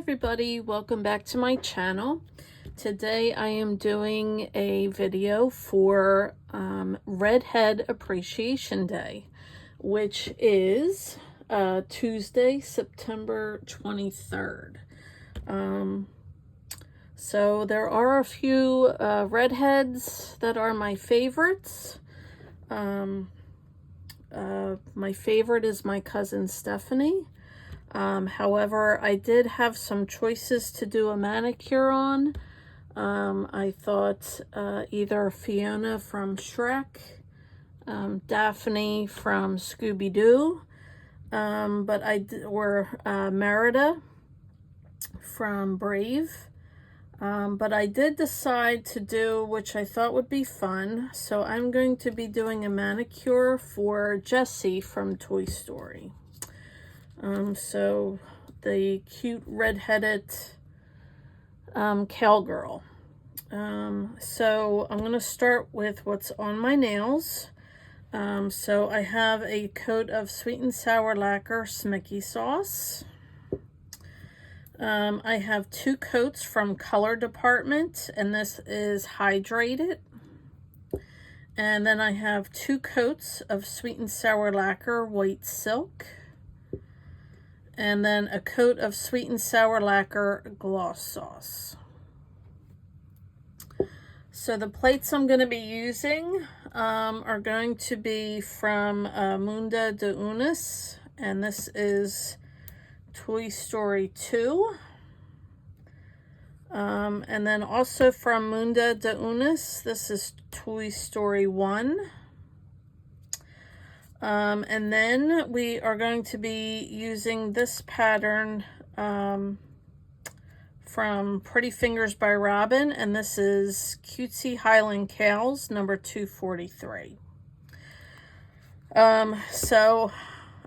everybody, welcome back to my channel. Today I am doing a video for Redhead Appreciation Day, which is Tuesday, September 23rd. So there are a few redheads that are my favorites. My favorite is my cousin Stephanie. However, I did have some choices to do a manicure on. I thought either Fiona from Shrek, Daphne from Scooby-Doo, or Merida from Brave. But I did decide to do, which I thought would be fun, so I'm going to be doing a manicure for Jessie from Toy Story. So the cute redheaded cowgirl. So I'm going to start with what's on my nails. So I have a coat of sweet and sour lacquer Smicky sauce. I have 2 coats from Color Department, and this is hydrated. And then I have 2 coats of sweet and sour lacquer white silk. And then a coat of sweet and sour lacquer gloss sauce. So the plates I'm going to be using are going to be from Mundo de Unis, and this is Toy Story 2. And then also from Mundo de Unis, this is Toy Story 1. And then we are going to be using this pattern from Pretty Fingers by Robin, and this is Cutesy Hyland Cows, number 243. So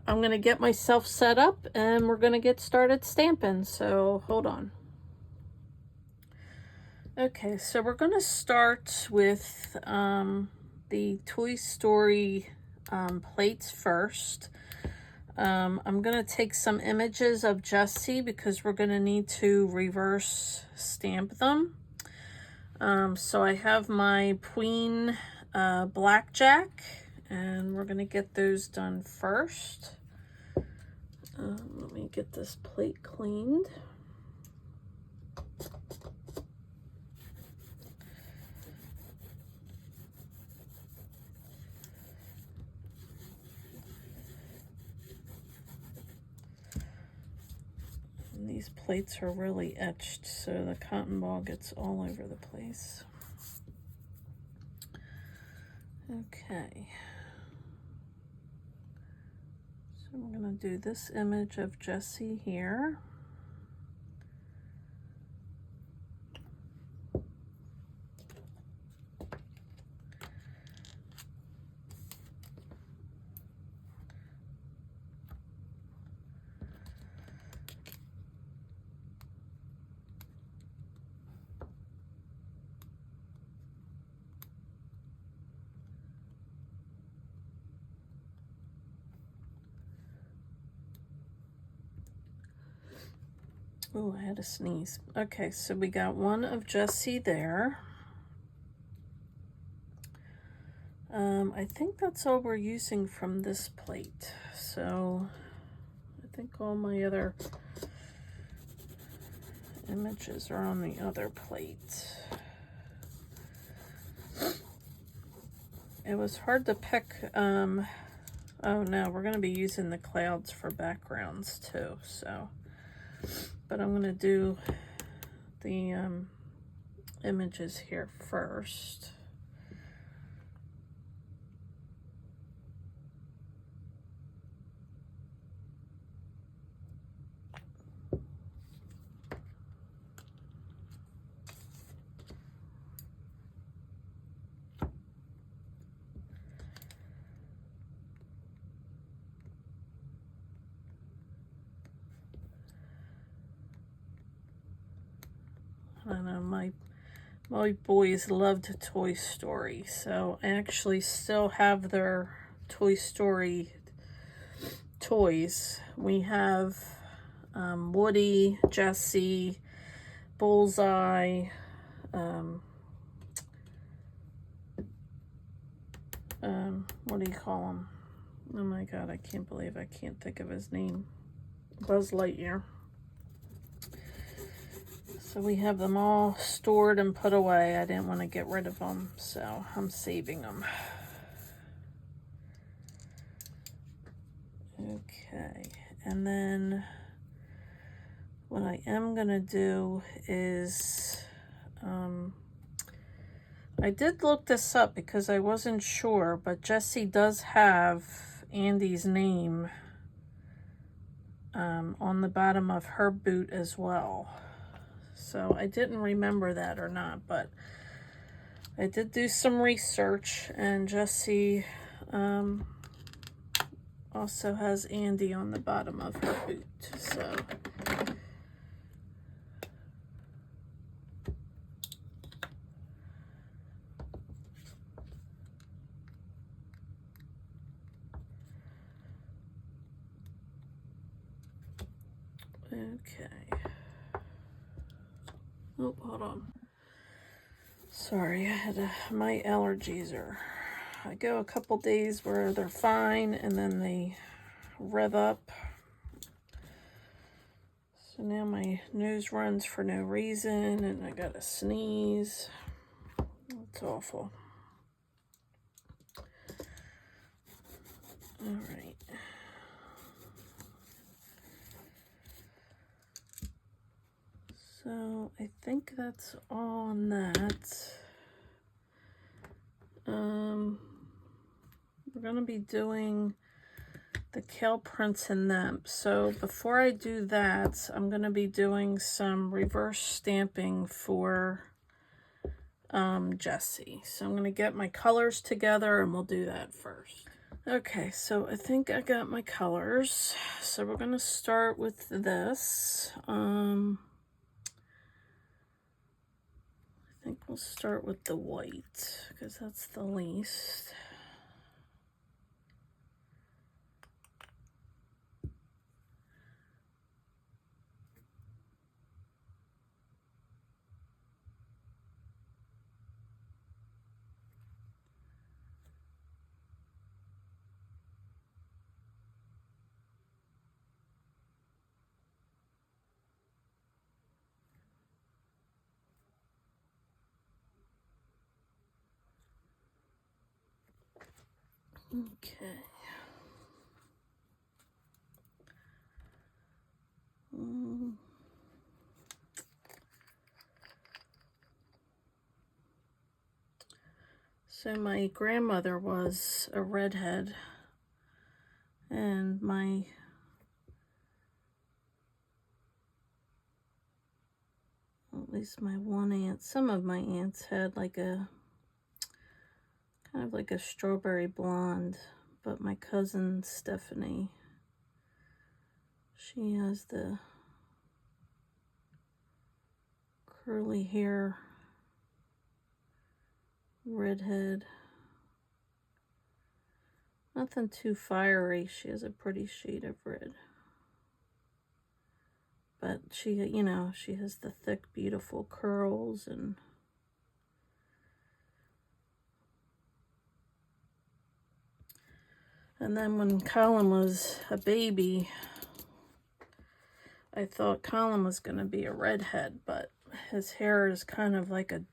I'm going to get myself set up, and we're going to get started stamping, so hold on. Okay, so we're going to start with the Toy Story plates first. I'm going to take some images of Jessie because we're going to need to reverse stamp them. So I have my Pueen blackjack, and we're going to get those done first. Let me get this plate cleaned. These plates are really etched, so the cotton ball gets all over the place. Okay. So I'm going to do this image of Jessie here. Oh, I had a sneeze. Okay, so we got one of Jessie there. I think that's all we're using from this plate. So I think all my other images are on the other plate. It was hard to pick. Oh no, we're going to be using the clouds for backgrounds too, so. But I'm going to do the images here first. I know my boys loved Toy Story, so I actually still have their Toy Story toys. We have Woody, Jessie, Bullseye, what do you call him? Oh my god, I can't believe I can't think of his name. Buzz Lightyear. So we have them all stored and put away. I didn't want to get rid of them, so I'm saving them. Okay, and then what I am going to do is, I did look this up because I wasn't sure, but Jessie does have Andy's name on the bottom of her boot as well. So I didn't remember that or not, but I did do some research, and Jessie also has Andy on the bottom of her boot. So okay. Oh, hold on. Sorry, I had my allergies are, I go a couple days where they're fine and then they rev up. So now my nose runs for no reason and I gotta sneeze. It's awful. All right. So I think that's all on that. We're going to be doing the Kale prints in them. So before I do that, I'm going to be doing some reverse stamping for Jessie. So I'm going to get my colors together and we'll do that first. Okay, so I think I got my colors. So we're going to start with this. I think we'll start with the white because that's the least. Okay. So my grandmother was a redhead, and at least my one aunt, some of my aunts had like a, kind of like a strawberry blonde, but my cousin Stephanie, she has the curly hair redhead. Nothing too fiery. She has a pretty shade of red. But she, you know, she has the thick, beautiful curls and then when Colin was a baby, I thought Colin was going to be a redhead, but his hair is kind of like a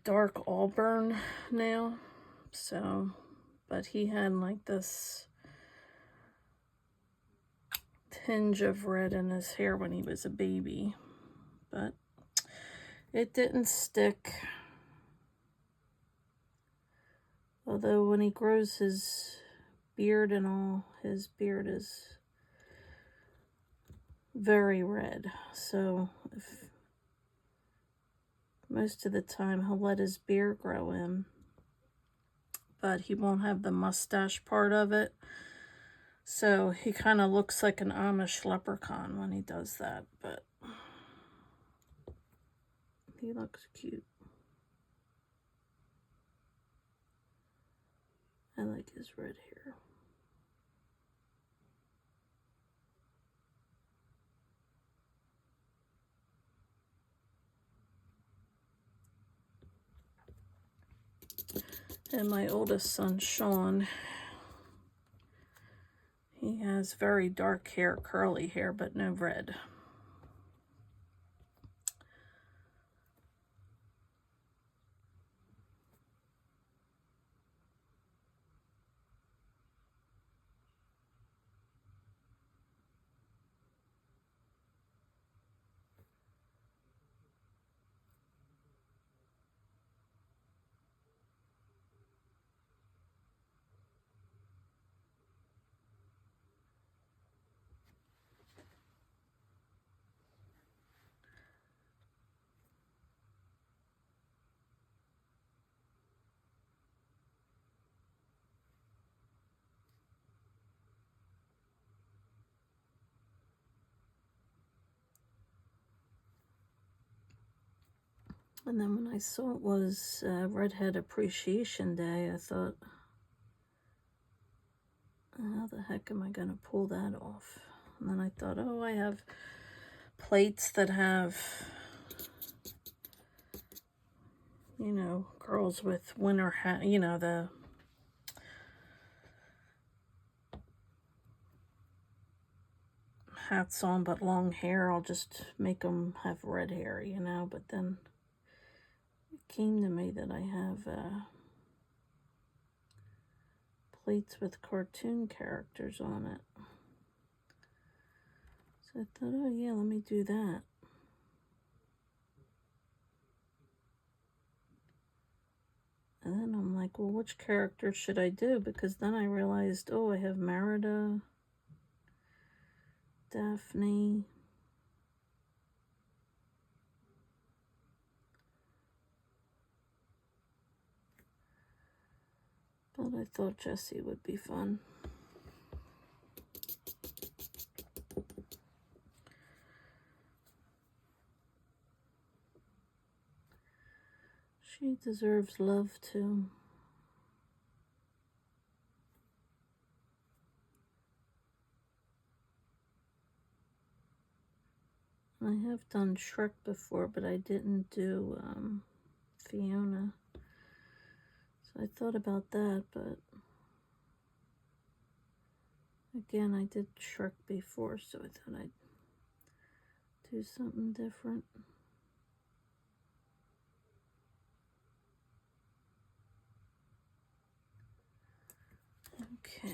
dark auburn now. So, but he had like this tinge of red in his hair when he was a baby, but it didn't stick. Although when he grows his beard and all, his beard is very red. So if most of the time he'll let his beard grow in, but he won't have the mustache part of it. So he kind of looks like an Amish leprechaun when he does that, but he looks cute. I like his red hair. And my oldest son, Sean, he has very dark hair, curly hair, but no red. And then when I saw it was Redhead Appreciation Day, I thought, how the heck am I going to pull that off? And then I thought, oh, I have plates that have, you know, girls with winter hat, you know, the hats on but long hair. I'll just make them have red hair, you know. But then it came to me that I have plates with cartoon characters on it. So I thought, oh yeah, let me do that. And then I'm like, well, which character should I do? Because then I realized, oh, I have Merida, Daphne, but I thought Jessie would be fun. She deserves love too. I have done Shrek before, but I didn't do Fiona. So I thought about that, but again, I did Shrek before, so I thought I'd do something different. Okay.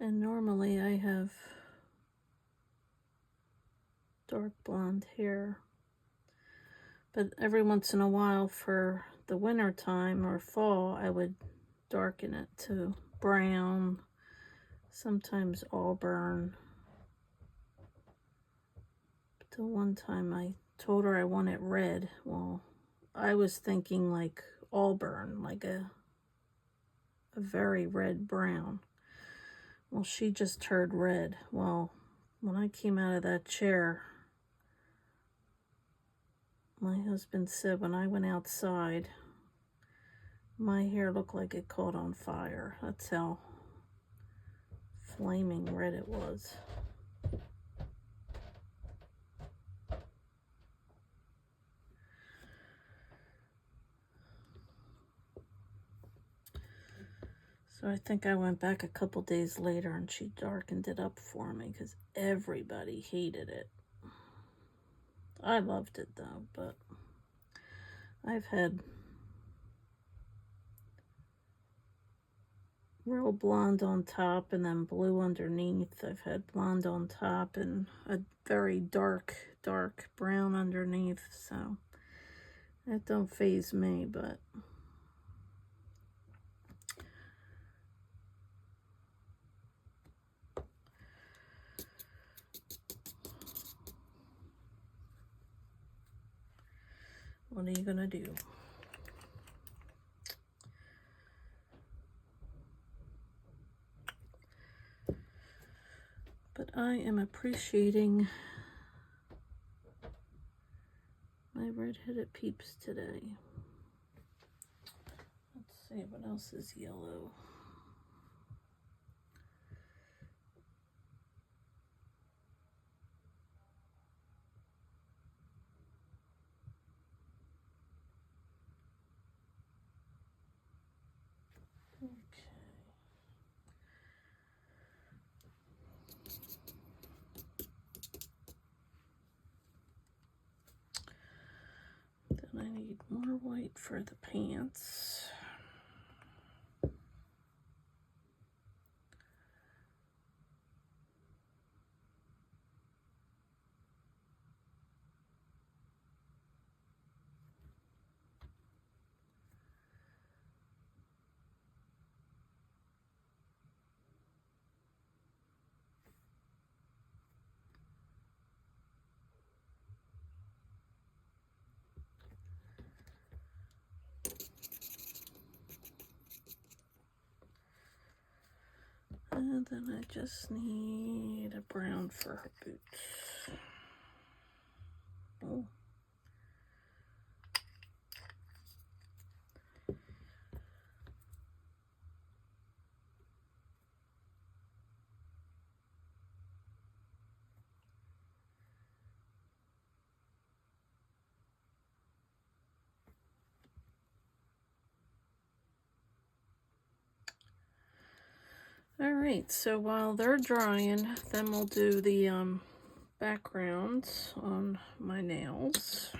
And normally I have dark blonde hair, but every once in a while for the winter time or fall, I would darken it to brown, sometimes auburn. But the one time I told her I wanted red, well, I was thinking like auburn, like a very red brown. Well, she just heard red. Well, when I came out of that chair, my husband said when I went outside, my hair looked like it caught on fire. That's how flaming red it was. So I think I went back a couple days later and she darkened it up for me because everybody hated it. I loved it though, but I've had real blonde on top and then blue underneath. I've had blonde on top and a very dark brown underneath, so that don't faze me, but what are you gonna do? I am appreciating my redheaded peeps today. Let's see, what else is yellow? Then I need more white for the pants. And then I just need a brown for her boots. Oh. All right, so while they're drying, then we'll do the backgrounds on my nails.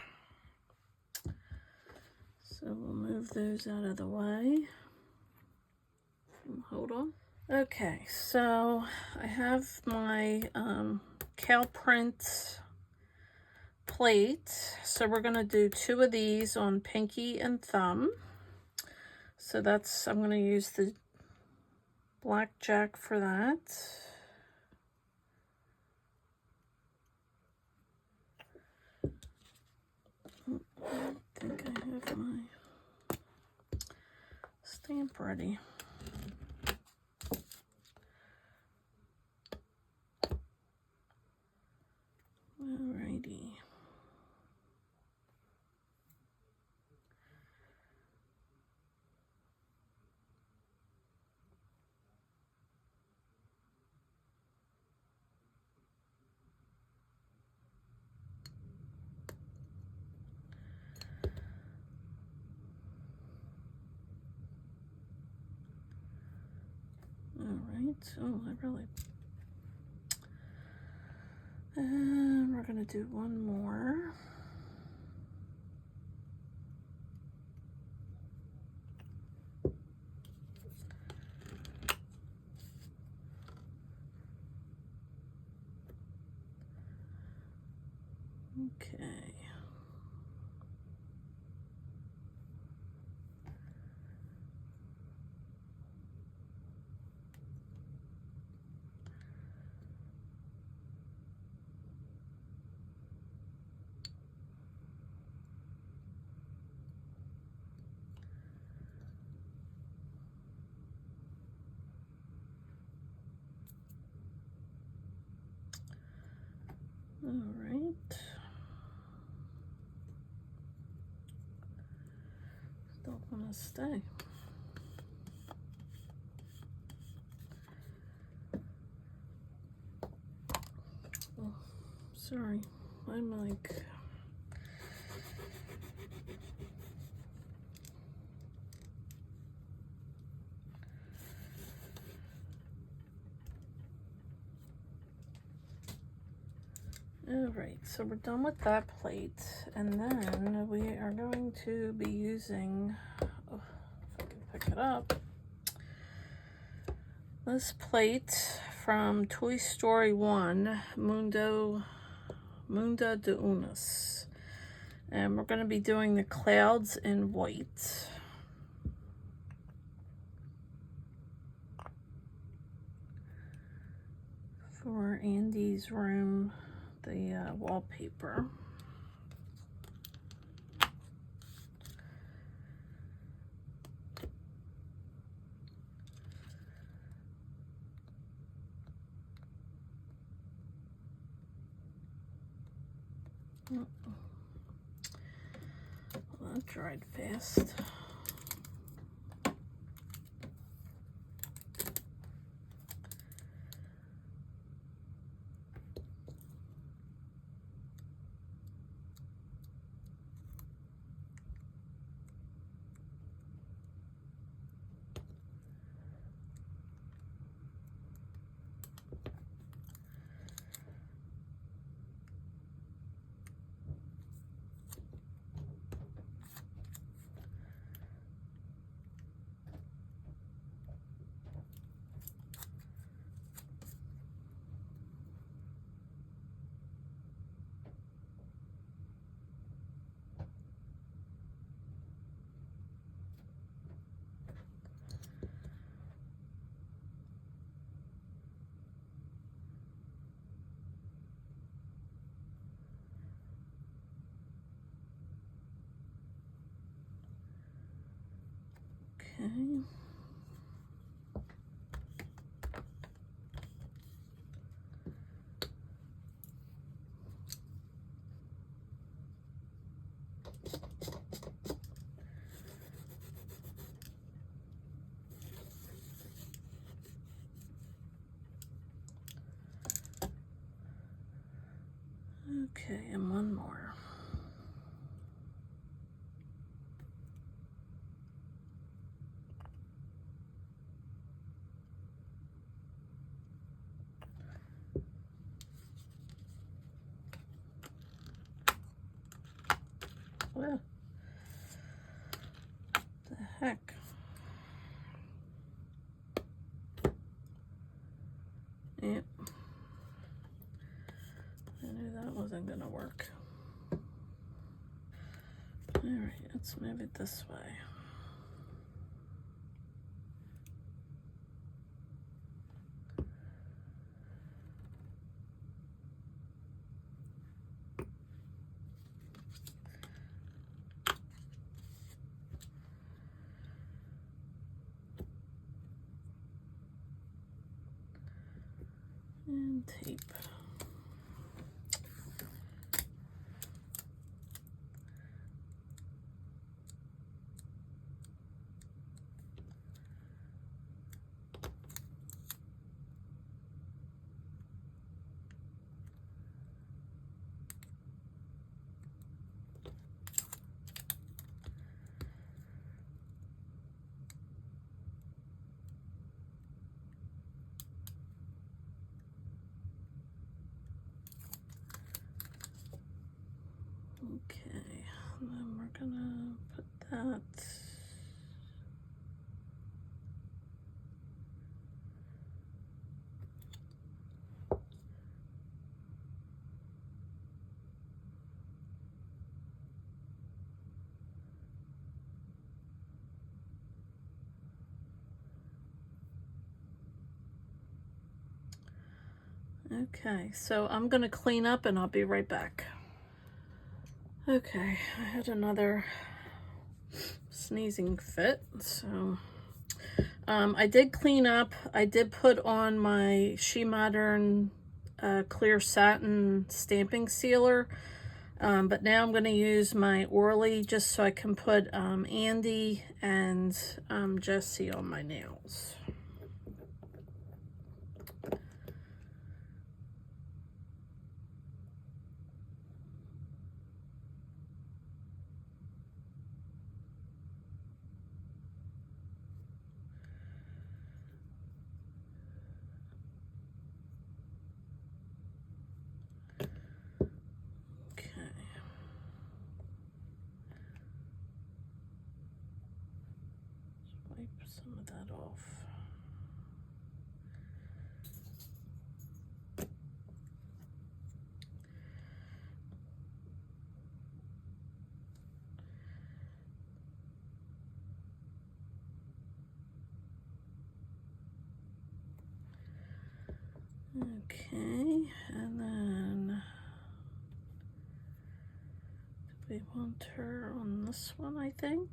So we'll move those out of the way. Hold on. Okay, so I have my cow print plate. So we're gonna do 2 of these on pinky and thumb. So that's, I'm gonna use the blackjack for that. I think I have my stamp ready. Alrighty. Alright, oh, I really... And we're gonna do one more. Okay. All right. Still want to stay. Oh, sorry. I'm like... Alright, so we're done with that plate, and then we are going to be using, oh, if I can pick it up, this plate from Toy Story 1, Mundo de Unas. And we're going to be doing the clouds in white. For Andy's room, the wallpaper. Well, that dried fast. Okay. Okay, and one more. Well, the heck? Yep. I knew that wasn't gonna work. Alright, let's move it this way. And tape. Okay, and then we're gonna put that. Okay, so I'm gonna clean up and I'll be right back. Okay, I had another sneezing fit, so I did clean up. I did put on my SheModern clear satin stamping sealer, but now I'm going to use my Orly just so I can put Andy and Jessie on my nails. Some of that off. Okay, and then do we want her on this one, I think?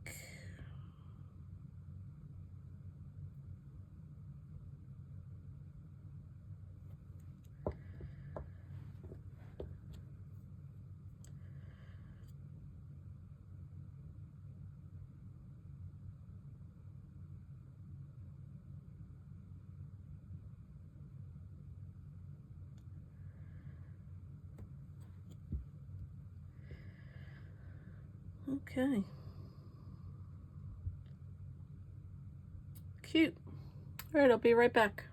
Okay. Cute. All right, I'll be right back.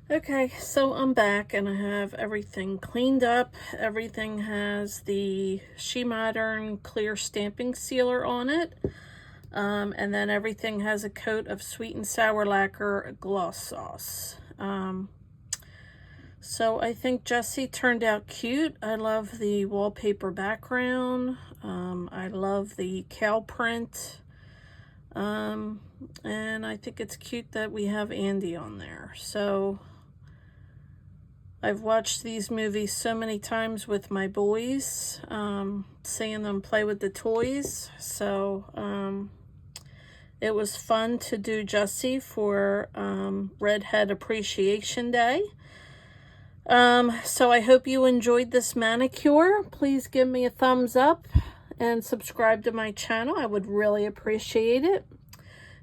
Okay, so I'm back and I have everything cleaned up. Everything has the SheModern clear stamping sealer on it. And then everything has a coat of sweet and sour lacquer gloss sauce. So I think Jessie turned out cute. I love the wallpaper background. I love the cow print. And I think it's cute that we have Andy on there. So I've watched these movies so many times with my boys, seeing them play with the toys. So it was fun to do Jessie for Redhead Appreciation Day. So I hope you enjoyed this manicure. Please give me a thumbs up and subscribe to my channel. I would really appreciate it.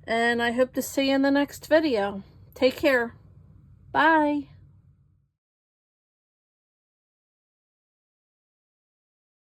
And I hope to see you in the next video. Take care. Bye.